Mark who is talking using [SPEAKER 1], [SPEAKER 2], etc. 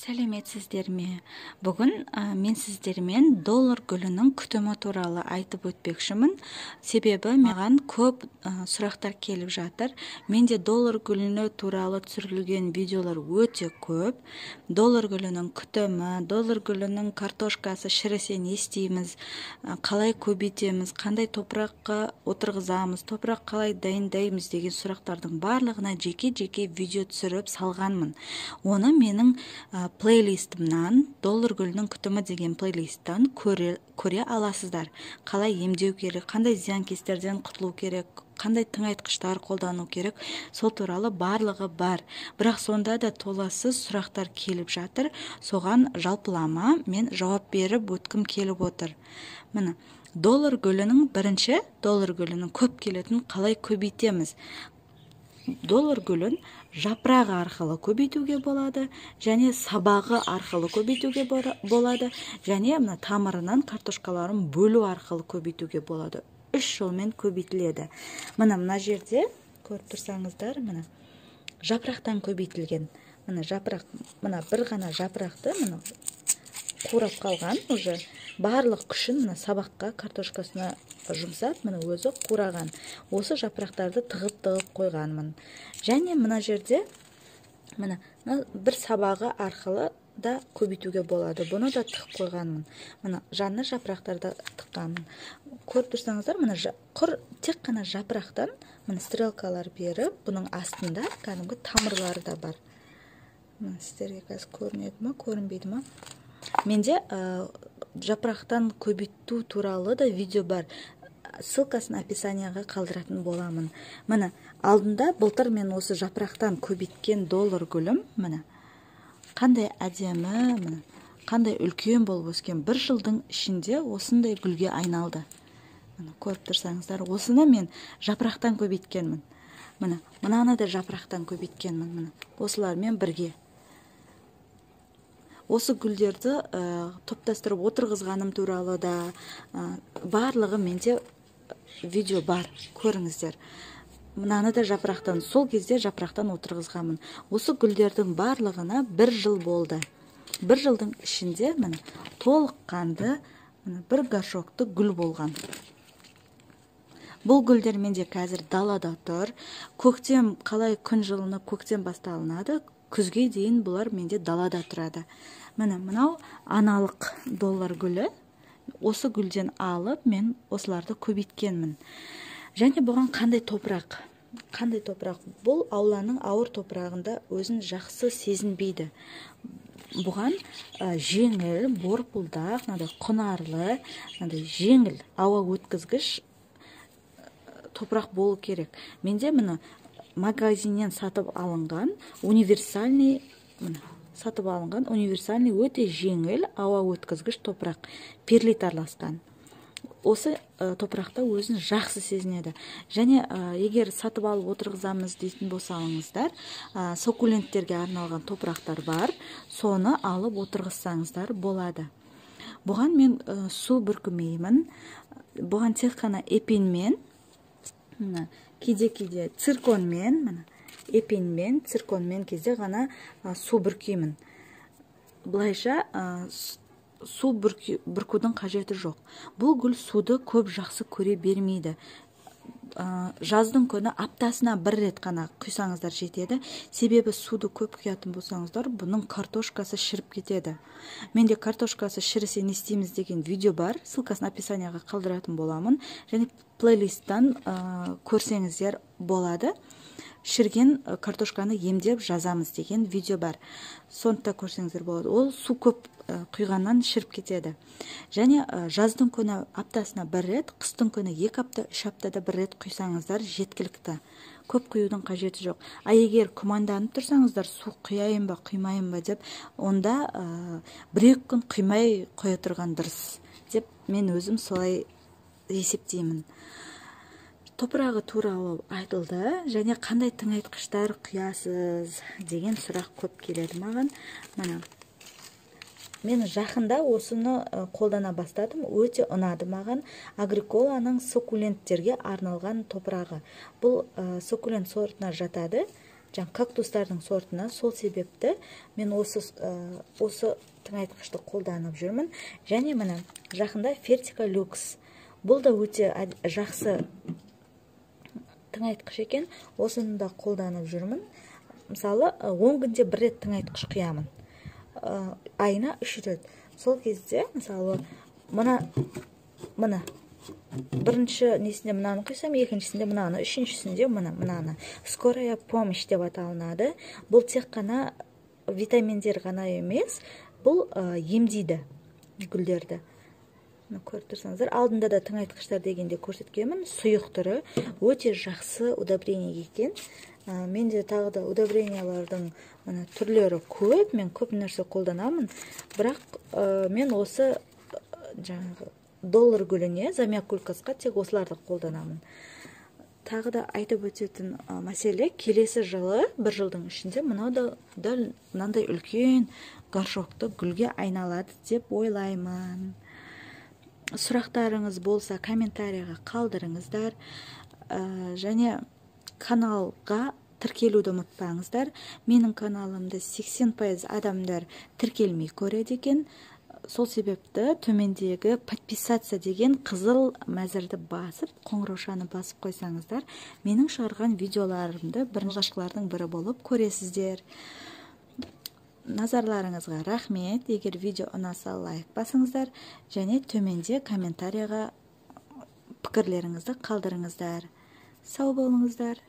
[SPEAKER 1] Сәлеметсіздер ме? Бүгін мен сіздермен доллар гүлінің күтімі туралы айтып өтпекшімін. Себебі маған көп сұрақтар келіп жатыр. Менде доллар гүліні туралы түсірілген видеолар өте көп. Доллар гүлінің күтімі, доллар гүлінің картошкасы шірісе не істейміз, қалай көбейтеміз, қандай топыраққа отырғызамыз, топырақ қалай дайындаймыз деген сұрақтардың барлығына жеке-жеке видео түсіріп салғанмын. Оны менің плейлистімнан, доллар гүлінің күтімі деген плейлисттан көре аласыздар. Қалай емдеу керек, қандай зиянкестерден құтылу керек, қандай тыңайтқыштар қолдану керек, сол туралы барлығы бар. Бірақ сонда да толассыз сұрақтар келіп жатыр. Соған жалпылама мен жауап беріп өткім келіп отыр. Міне, доллар гүлінің бірінші, доллар гүлінің көп келетін қалай көбейтеміз. Доллар гүлін жапырағы арқылы көбейтуге болады, және сабағы арқылы көбейтуге болады, және мына тамырынан картошкаларын бөлу арқылы көбейтуге болады. 3 жолмен көбейтіледі. Мына жерде көріп тұрсаңыздар, мына жапырақтан көбейтілген. Мына жапырақ, мына бір ғана жапырақты мына қурап қалған, уже барлық күшін мына сабаққа, картошкасына жұмсап, мына өзі қураған. Осы жапырақтарды тығып қойғанмын. Және мына жерде мына бір сабағы арқылы да көбейтуге болады. Бұны да тығып қойғанмын. Мына жанына жапырақтарды тыққанмын. Көріп тұрсаңыздар, мына тек қана жапырақтан мына стрелкалар беріп, бұның астында кәдімгі тамырлары да бар. Мына сіздерге қазір көрінеді ма, көрінбейді ма? Менде жапырақтан көбейту туралы да видео бар. Ссылкасын описанияға қалдыратын боламын. Міне, алдында былтыр мен осы жапырақтан көбейткен доллар гүлім, міне, қандай әдемі, міне, қандай үлкен болып өскен. 1 жылдың ішінде осындай гүлге айналды. Міне, көріп тұрсаңыздар, осыны мен жапырақтан көбейткенмін. Міне, мынаны да жапырақтан көбейткенмін. Міне, осылармен бірге. Осы гүлдерді топтастырып отырғызғаным туралы да барлығы менде видео бар, көріңіздер. Мынаны да жапырақтан, сол кезде жапырақтан отырғызғамын. Осы гүлдердің барлығына 1 жыл болды. 1 жылдың ішінде міне толыққанды бір горшокты гүл болған. Бұл гүлдер менде қазір далада тұр. Көктем, қалай күн жылынып көктем басталынады, күзге дейін бұлар менде далада тұрады. Міне, мынау аналық доллар гүлі. Осы гүлден алып, мен осыларды көбейткенмін. Және бұған қандай топырақ? Қандай топырақ? Бұл ауланың ауыр топырағында өзін жақсы сезінбейді. Бұған жеңіл, борпылдақ, құнарлы, жеңіл ауа өткізгіш топырақ болу керек. Менде міне магазиннен сатып алынған универсальный өте жеңіл ауа өткізгіш топырақ, перлит араласқан. Осы топырақта өзін жақсы сезінеді. Және егер сатып алып отырғызамыз дейтін болсаңыздар, суккуленттерге арналған топырақтар бар, соны алып отырғызсаңыздар болады. Бұған мен су бүркімеймін. Бұған тек қана эпенмен, кейде цирконмен, эпенмен, цирконмен кезде ғана су бүркеймін. Бұлайша су бүркудің қажеті жоқ. Бұл гүл суды көп жақсы көре бермейді. Жаздың күні аптасына 1 рет қана құйсаңыздар жетеді. Себебі суды көп құятын болсаңыздар, бұның картошкасы шіріп кетеді. Менде картошкасы шірісе не істейміз деген видео бар. Ссылкасын описанияға қалдыратын боламын. Және плейлисттан көрсеңіздер болады. Шірген картошканы емдеп жазамыз деген видео бар. Сонда көрсеңіздер болады. Ол су көп құйғаннан шіріп кетеді. Және жаздың күні аптасына 1 рет, қыстың күні 2 апта, 3 аптада 1 рет құйсаңыздар жеткілікті. Көп құюдың қажеті жоқ. Егер күмәнданып тұрсаңыздар, су құяйын ба, құймайын ба деп, онда 1-2 күн құймай қоя тұрған дұрыс деп мен өзім солай есептеймін. Топырағы туралы айтылды, және қандай тыңайтқыштар құясыз деген сұрақ көп келеді маған. Мен жақында осыны қолдана бастадым, өте ұнады маған. Агриколаның суккуленттерге арналған топырағы. Бұл суккулент сортына жатады. кактустардың сортына. Сол себепті мен осы тыңайтқышты қолданып жүрмін. Және міне жақында Fertica Lux. Бұл да өте жақсы тыңайтқыш екен. Осыны да қолданып жүрмін. Мысалы, 10 күнде бір рет тыңайтқыш құямын. Айына 3 рет. Сол кезде, мысалы, мына бірінші несінде мынаны құйсам, екіншісінде мынаны, үшіншісінде мынаны. Скорая помощь деп аталынады. Бұл тек қана витаминдер ғана емес, бұл емдейді гүлдерді. Көріп тұрсаңыздар, алдында да тыңайтқыштар дегенде көрсеткенмін. Сұйық түрі өте жақсы удобрение екен. Менде тағы да удобрениялардың түрлері көп, мен көп нәрсе қолданамын. Бірақ мен осы доллар гүліне, замиокулькасқа тек осыларды қолданамын. Тағы да айтып өтетін мәселе, келесі жылы, бір жылдың ішінде мынандай үлкен горшокты гүлге айналады деп ойлаймын. Сұрақтарыңыз болса, комментарияға қалдырыңыздар. Және каналға тіркелуді ұмытпаңыздар. Менің каналымда 80% адамдар тіркелмей көреді екен. Сол себепті төмендегі подписаться деген қызыл мәзірді басып, қоңыраушаны басып қойсаңыздар, менің шығарған видеоларымды алғашқылардың бірі болып көресіздер. Назарларыңызға рахмет. Егер видео ұнаса, лайк басыңыздар, және төменде комментарияға пікірлеріңізді қалдырыңыздар. Сау болыңыздар.